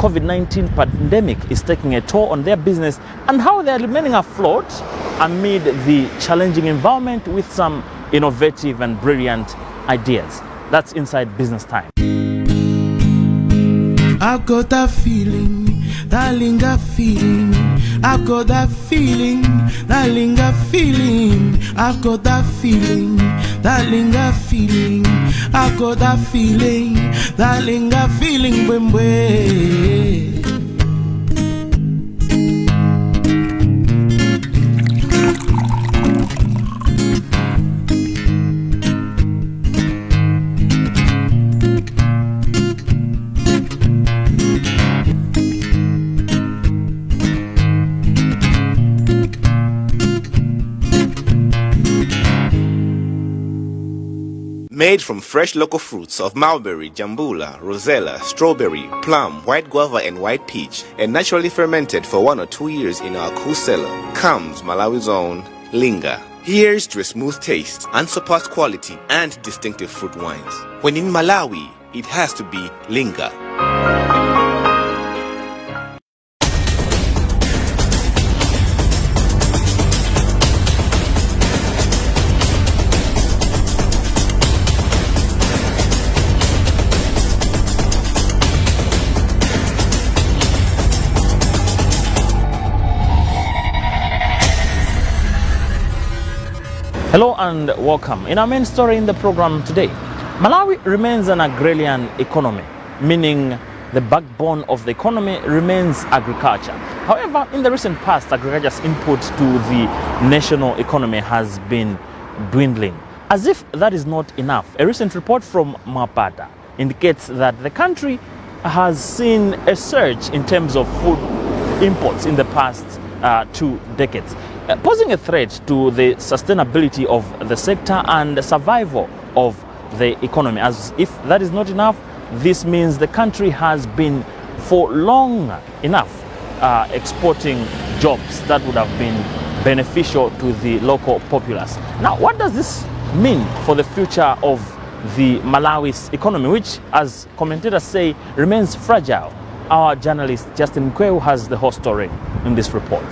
COVID-19 pandemic is taking a toll on their business and how they are remaining afloat amid the challenging environment with some innovative and brilliant ideas. That's Inside Business Time. I've got that feeling, that linger feeling. I've got that feeling, that linger feeling. I've got that feeling, that linger feeling. I've got that feeling, that linger feeling. Made from fresh local fruits of mulberry, jambula, rosella, strawberry, plum, white guava and white peach, and naturally fermented for 1 or 2 years in our cool cellar, comes Malawi's own Linga. Here's to a smooth taste, unsurpassed quality, and distinctive fruit wines. When in Malawi, it has to be Linga. Hello and welcome. In our main story in the program today, Malawi remains an agrarian economy, meaning the backbone of the economy remains agriculture. However, in the recent past, agriculture's input to the national economy has been dwindling. As if that is not enough, a recent report from Mapata indicates that the country has seen a surge in terms of food imports in the past 2 decades, posing a threat to the sustainability of the sector and the survival of the economy. As if that is not enough, this means the country has been for long enough exporting jobs that would have been beneficial to the local populace. Now, what does this mean for the future of the Malawi's economy, which, as commentators say, remains fragile? Our journalist Justin Mkweu has the whole story in this report.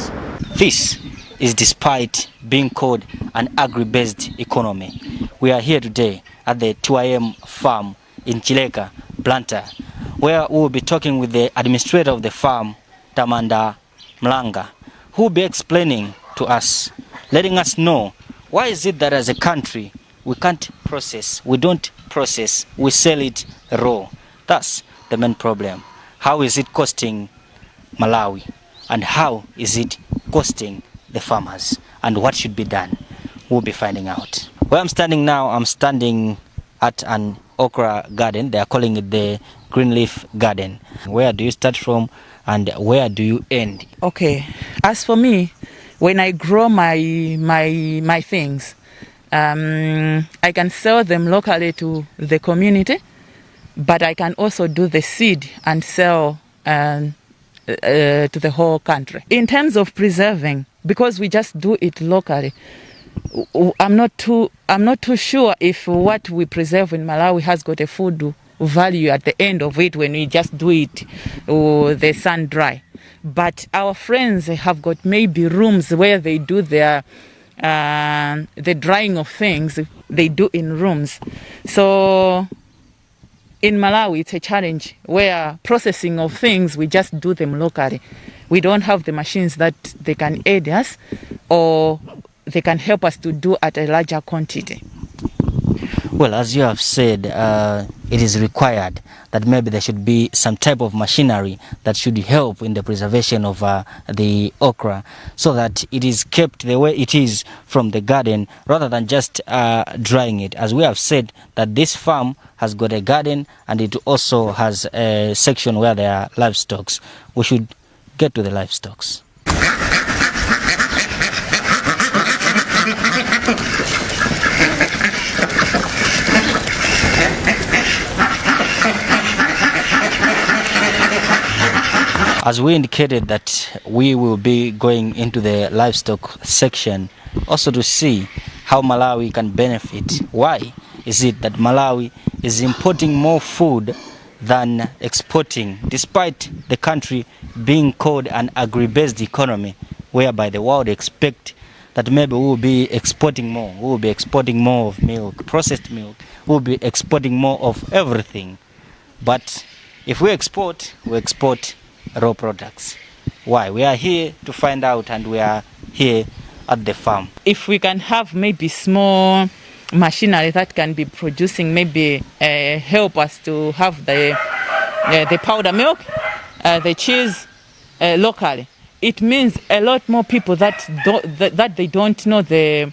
This is despite being called an agri-based economy. We are here today at the 2am farm in Chileka, Blantyre, where we will be talking with the administrator of the farm, Tamanda Mlanga, who will be explaining to us, letting us know why is it that as a country we can't process, we don't process, we sell it raw. That's the main problem. How is it costing Malawi, and how is it costing the farmers, and what should be done? We'll be finding out. Where I'm standing now, I'm standing at an okra garden. They are calling it the green leaf garden. Where do you start from and where do you end? Okay, as for me, when I grow my things, I can sell them locally to the community, but I can also do the seed and sell to the whole country. In terms of preserving, because we just do it locally, I'm not too sure if what we preserve in Malawi has got a food value at the end of it when we just do it the sun dry. But our friends have got maybe rooms where they do their the drying of things. They do in rooms. So in Malawi, it's a challenge where processing of things, we just do them locally. We don't have the machines that they can aid us or they can help us to do at a larger quantity. Well, as you have said, it is required that maybe there should be some type of machinery that should help in the preservation of the okra, so that it is kept the way it is from the garden rather than just drying it. As we have said, that this farm has got a garden and it also has a section where there are livestock. We should get to the livestock. As we indicated that we will be going into the livestock section also to see how Malawi can benefit. Why is it that Malawi is importing more food than exporting, despite the country being called an agri-based economy, whereby the world expect that maybe we will be exporting more. We will be exporting more of milk, processed milk. We will be exporting more of everything. But if we export raw products. Why? We are here to find out, and we are here at the farm. If we can have maybe small machinery that can be producing, maybe help us to have the powder milk, the cheese locally. It means a lot more people that they don't know the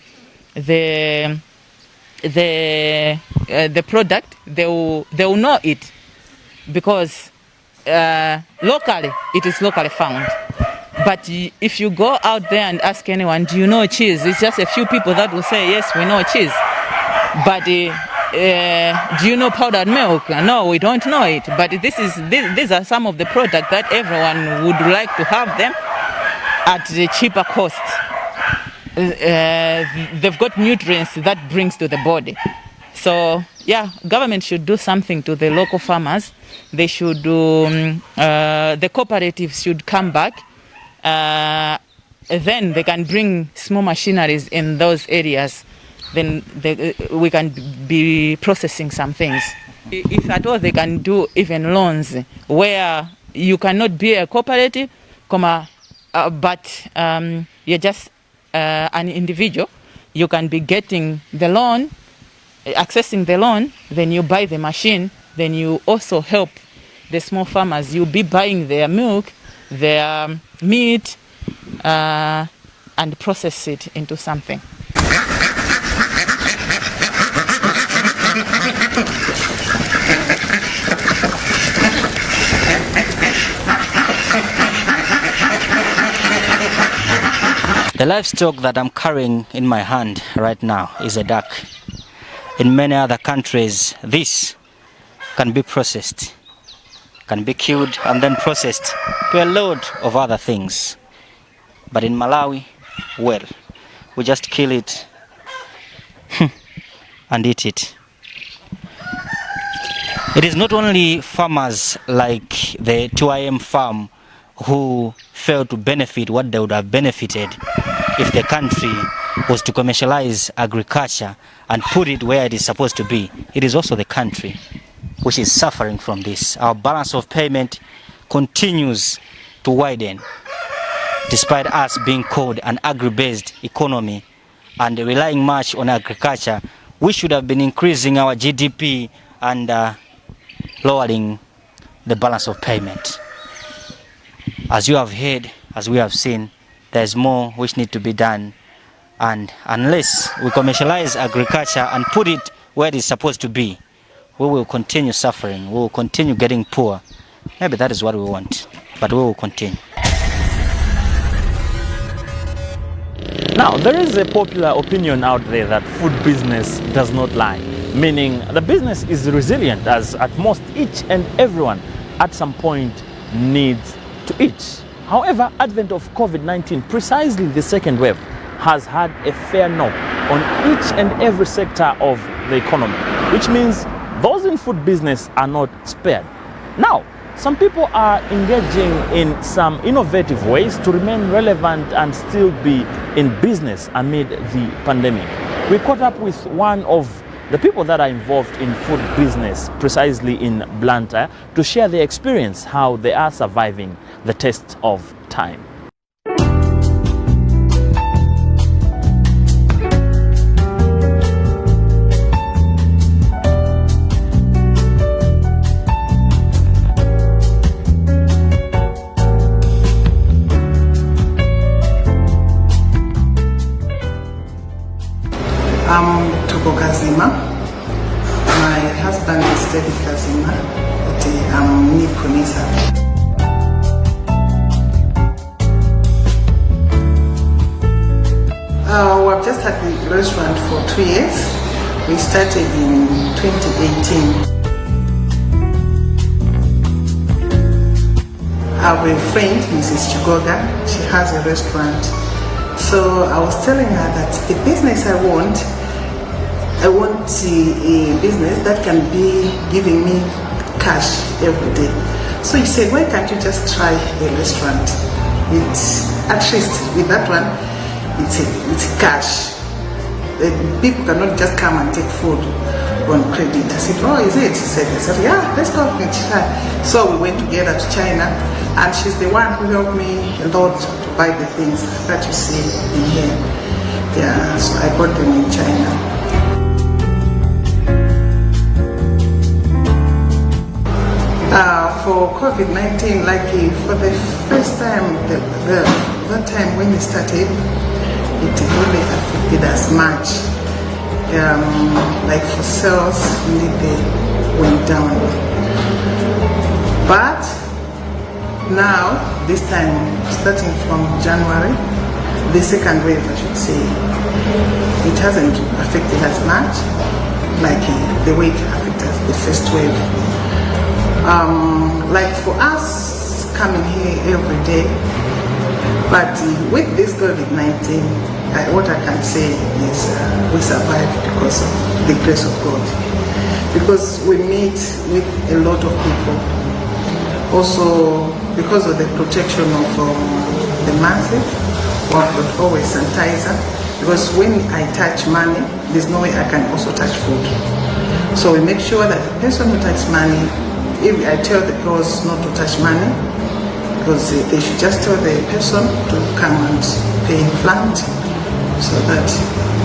product. They will know it because locally it is locally found. But if you go out there and ask anyone, do you know cheese? It's just a few people that will say, yes, we know cheese. But do you know powdered milk? No, we don't know it. But these are some of the products that everyone would like to have them at the cheaper cost. They've got nutrients that brings to the body. So yeah, government should do something to the local farmers. They should do, the cooperatives should come back. Then they can bring small machineries in those areas. Then we can be processing some things. If at all they can do even loans where you cannot be a cooperative, but you're just an individual, you can be getting the loan, accessing the loan, then you buy the machine, then you also help the small farmers. You'll be buying their milk, their meat, and process it into something. The livestock that I'm carrying in my hand right now is a duck. In many other countries, this can be processed, can be killed and then processed to a load of other things. But in Malawi, well, we just kill it and eat it. It is not only farmers like the 2IM farm who fail to benefit what they would have benefited if the country was to commercialize agriculture and put it where it is supposed to be. It is also the country which is suffering from this. Our balance of payment continues to widen despite us being called an agri-based economy and relying much on agriculture. We should have been increasing our GDP and lowering the balance of payment. As you have heard, as we have seen, there's more which need to be done, and unless we commercialize agriculture and put it where it is supposed to be, we will continue suffering, we will continue getting poor. Maybe that is what we want, but we will continue. Now, there is a popular opinion out there that food business does not lie, meaning the business is resilient, as at most each and everyone at some point needs to eat. However, advent of COVID-19, precisely the second wave, has had a fair knock on each and every sector of the economy, which means those in food business are not spared. Now, some people are engaging in some innovative ways to remain relevant and still be in business amid the pandemic. We caught up with one of the people that are involved in food business, precisely in Blantyre, to share their experience, how they are surviving the test of time. I'm Tuko Kazima. My husband is David Kazima, but I'm Nikonisa. We've just had the restaurant for 2 years. We started in 2018. I have a friend, Mrs. Chigoga. She has a restaurant. So I was telling her that the business I want a business that can be giving me cash every day. So he said, why can't you just try a restaurant? It's at least with that one, it's cash. People cannot just come and take food on credit. I said, oh, is it? He said, yeah, let's go and try. So we went together to China, and she's the one who helped me a lot to buy the things that you see in here. Yeah, so I bought them in China. For COVID-19, like for the first time, that time when it started, it really affected us much. Like for sales, they went down. But now, this time, starting from January, the second wave, I should say, it hasn't affected us much, like the way it affected us, the first wave. Like for us coming here every day, but with this COVID-19, what I can say is we survived because of the grace of God. Because we meet with a lot of people. Also, because of the protection of the mask, we have always sanitizer. Because when I touch money, there's no way I can also touch food. So we make sure that the person who touches money, if I tell the girls not to touch money, because they should just tell the person to come and pay in front, so that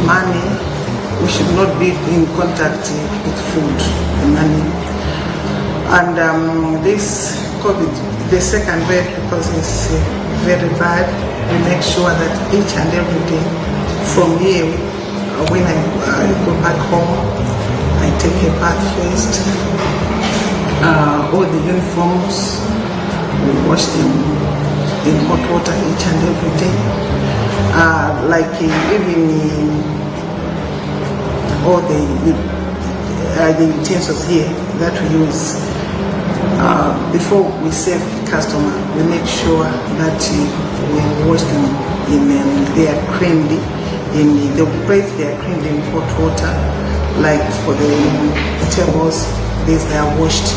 money, we should not be in contact with food and money. And this COVID, the second wave, because it's very bad, we make sure that each and every day from here, when I go back home, I take a bath first. All the uniforms, we wash them in hot water each and every day. Like even all the utensils here that we use, before we serve the customer, we make sure that we wash them they are creamed in the plates, they are creamed in hot water. Like for the tables, they are washed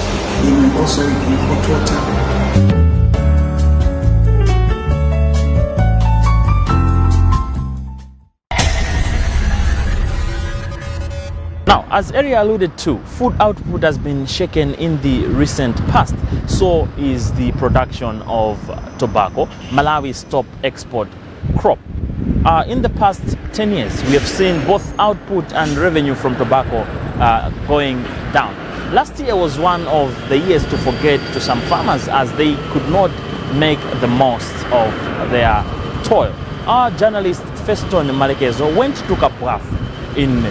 also in hot water. Now, as Area alluded to, food output has been shaken in the recent past. So is the production of tobacco, Malawi's top export crop. In the past 10 years, we have seen both output and revenue from tobacco going down. Last year was one of the years to forget to some farmers, as they could not make the most of their toil. Our journalist Feston Malekezo went to Kapuafu in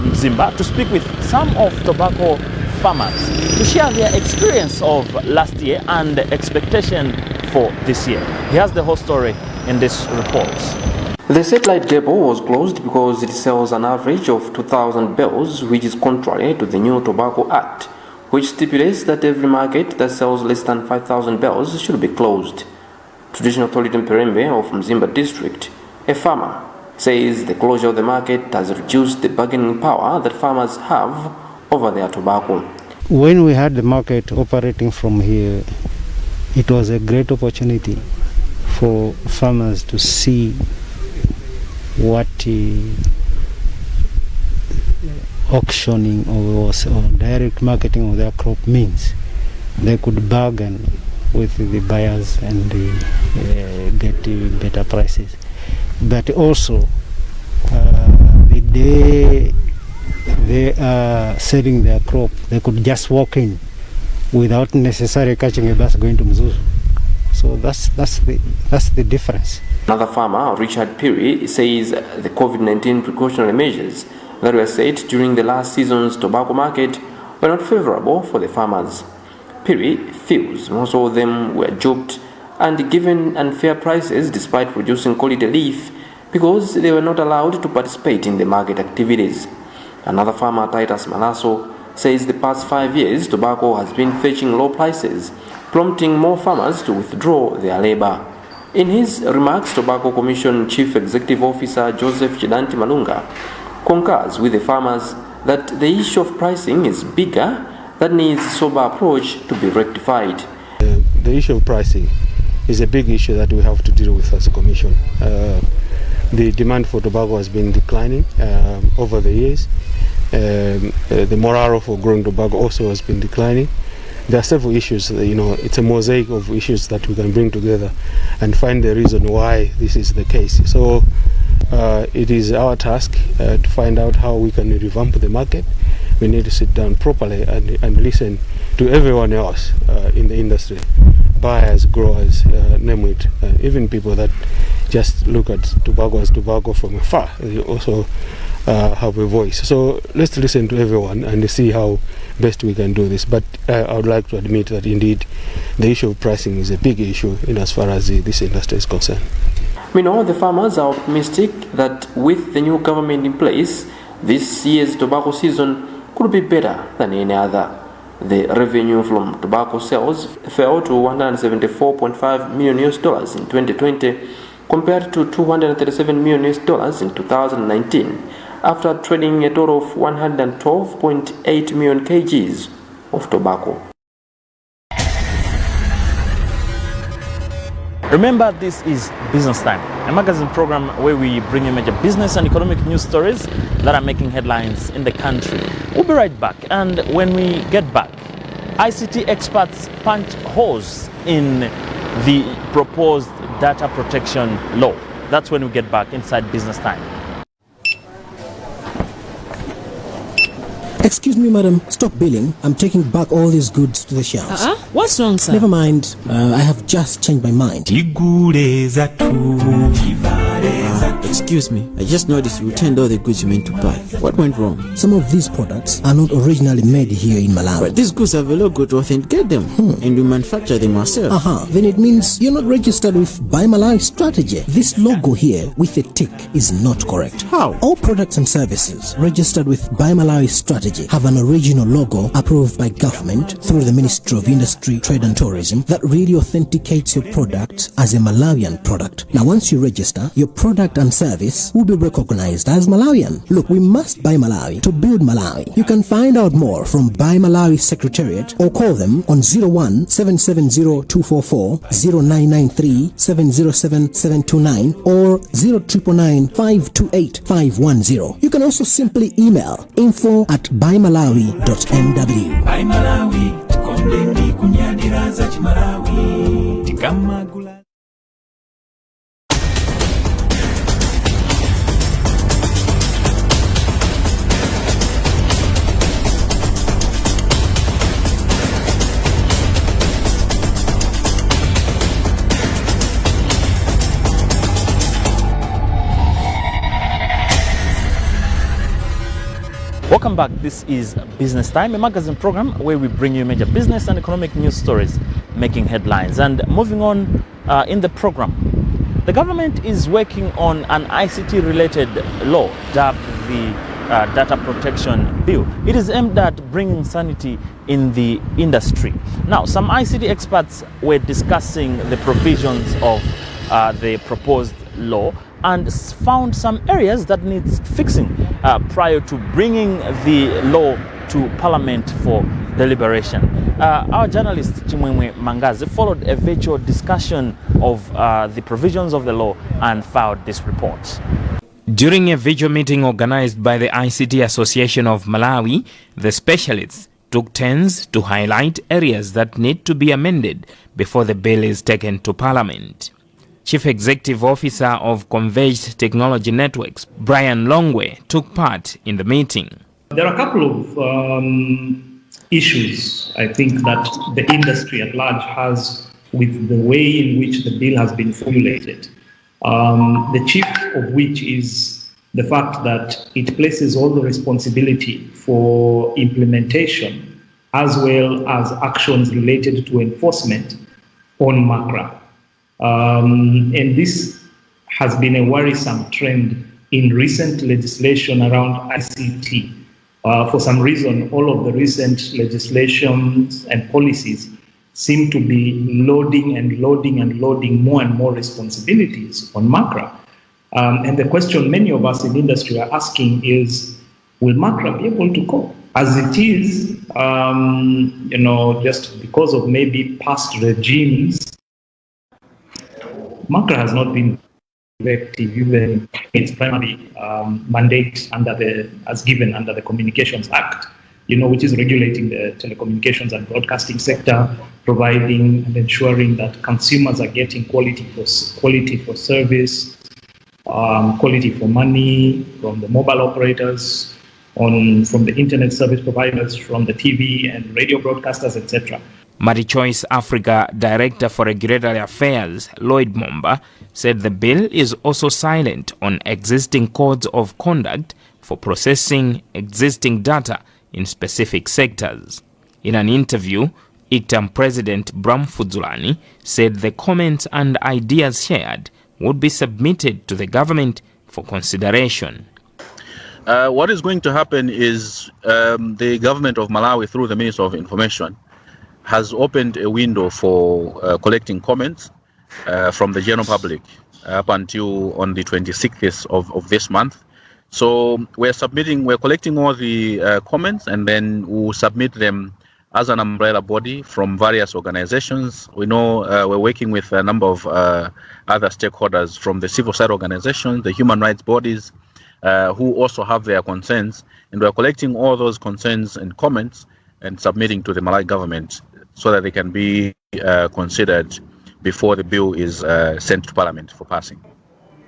Mzimba to speak with some of tobacco farmers to share their experience of last year and expectation for this year. He has the whole story in this report. The satellite depot was closed because it sells an average of 2,000 bales, which is contrary to the new Tobacco Act, which stipulates that every market that sells less than 5,000 bales should be closed. Traditional authority Perembe of Mzimba district, a farmer, says the closure of the market has reduced the bargaining power that farmers have over their tobacco. When we had the market operating from here, it was a great opportunity for farmers to see what auctioning or direct marketing of their crop means. They could bargain with the buyers and get better prices. But also, the day they are selling their crop, they could just walk in without necessarily catching a bus going to Mzuzu. So that's the difference. Another farmer, Richard Piri, says the COVID-19 precautionary measures that were set during the last season's tobacco market were not favorable for the farmers. Piri feels most of them were duped and given unfair prices despite producing quality leaf because they were not allowed to participate in the market activities. Another farmer, Titus Malaso, says the past 5 years tobacco has been fetching low prices, prompting more farmers to withdraw their labor. In his remarks, Tobacco Commission Chief Executive Officer Joseph Chidanti Malunga concurs with the farmers that the issue of pricing is bigger that needs sober approach to be rectified. The issue of pricing is a big issue that we have to deal with as a commission. The demand for tobacco has been declining over the years. The morale for growing tobacco also has been declining. There are several issues, it's a mosaic of issues that we can bring together and find the reason why this is the case. So it is our task to find out how we can revamp the market. We need to sit down properly and listen to everyone else in the industry, buyers, growers, name it, even people that just look at tobacco as tobacco from afar. They also have a voice. So let's listen to everyone and see how best we can do this. But I would like to admit that indeed the issue of pricing is a big issue in as far as this industry is concerned. Meanwhile, the farmers are optimistic that with the new government in place, this year's tobacco season could be better than any other. The revenue from tobacco sales fell to $174.5 million in 2020 compared to $237 million in 2019, after trading a total of 112.8 million kgs of tobacco. Remember, this is Business Time, a magazine program where we bring you major business and economic news stories that are making headlines in the country. We'll be right back, and when we get back, ICT experts punch holes in the proposed data protection law. That's when we get back inside Business Time. Excuse me, madam. Stop billing. I'm taking back all these goods to the shelves. What's wrong, sir? Never mind. I have just changed my mind. Excuse me. I just noticed you returned all the goods you meant to buy. What went wrong? Some of these products are not originally made here in Malawi. But these goods have a logo to authenticate them. And we manufacture them ourselves. Then it means you're not registered with Buy Malawi strategy. This logo here with a tick is not correct. How? All products and services registered with Buy Malawi strategy have an original logo approved by government through the Ministry of Industry, Trade and Tourism that really authenticates your product as a Malawian product. Now, once you register, your product and service will be recognized as Malawian. Look, we must buy Malawi to build Malawi. You can find out more from Buy Malawi Secretariat or call them on 01-770-244, 0993-707-729 or 0999-528-510. You can also simply email info@buymalawi.mw. Buy Malawi, tukondeni kunyadira za Malawi. Tikamagula. Welcome back. This is Business Time, a magazine program where we bring you major business and economic news stories making headlines. And moving on in the program, the government is working on an ICT-related law dubbed the Data Protection Bill. It is aimed at bringing sanity in the industry. Now, some ICT experts were discussing the provisions of the proposed law and found some areas that needs fixing prior to bringing the law to Parliament for deliberation. Our journalist Chimwemwe Mangazi followed a virtual discussion of the provisions of the law and filed this report. During a virtual meeting organized by the ICT Association of Malawi, the specialists took turns to highlight areas that need to be amended before the bill is taken to Parliament. Chief Executive Officer of Converged Technology Networks, Brian Longwe, took part in the meeting. There are a couple of issues, I think, that the industry at large has with the way in which the bill has been formulated. The chief of which is the fact that it places all the responsibility for implementation as well as actions related to enforcement on MACRA. And this has been a worrisome trend in recent legislation around ICT. For some reason, all of the recent legislations and policies seem to be loading more and more responsibilities on MACRA. And the question many of us in industry are asking is, will MACRA be able to cope? As it is, just because of maybe past regimes, MACRA has not been effective, even its primary mandate as given under the Communications Act, which is regulating the telecommunications and broadcasting sector, providing and ensuring that consumers are getting quality for service, quality for money from the mobile operators, from the internet service providers, from the TV and radio broadcasters, etc. MariChoice Africa Director for Regulatory Affairs, Lloyd Momba, said the bill is also silent on existing codes of conduct for processing existing data in specific sectors. In an interview, ICTAM President Bram Fudzulani said the comments and ideas shared would be submitted to the government for consideration. What is going to happen is the government of Malawi, through the Minister of Information, has opened a window for collecting comments from the general public up until on the 26th of this month. So we're collecting all the comments, and then we'll submit them as an umbrella body from various organizations. We know we're working with a number of other stakeholders from the civil side organizations, the human rights bodies, who also have their concerns, and we're collecting all those concerns and comments and submitting to the Malawi government so that they can be considered before the bill is sent to Parliament for passing.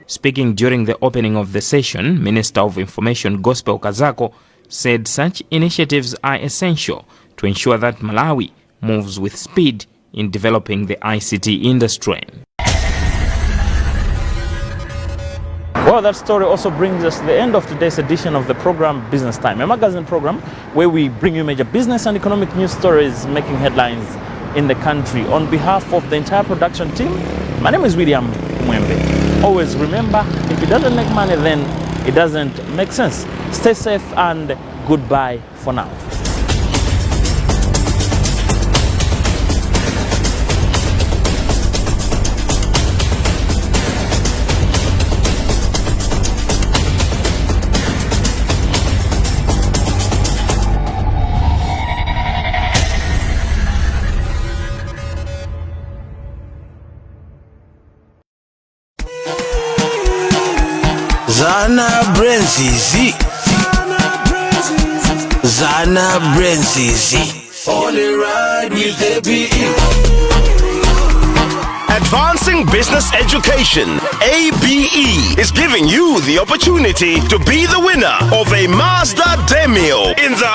Speaking during the opening of the session, Minister of Information Gospel Kazako said such initiatives are essential to ensure that Malawi moves with speed in developing the ICT industry. Well, that story also brings us to the end of today's edition of the program Business Time, a magazine program where we bring you major business and economic news stories making headlines in the country. On behalf of the entire production team, my name is William Mwembe. Always remember, if it doesn't make money, then it doesn't make sense. Stay safe and goodbye for now. Zana Brenzizi. Zana Brenzizi. On the ride with ABE. Advancing Business Education, ABE, is giving you the opportunity to be the winner of a Mazda Demio in the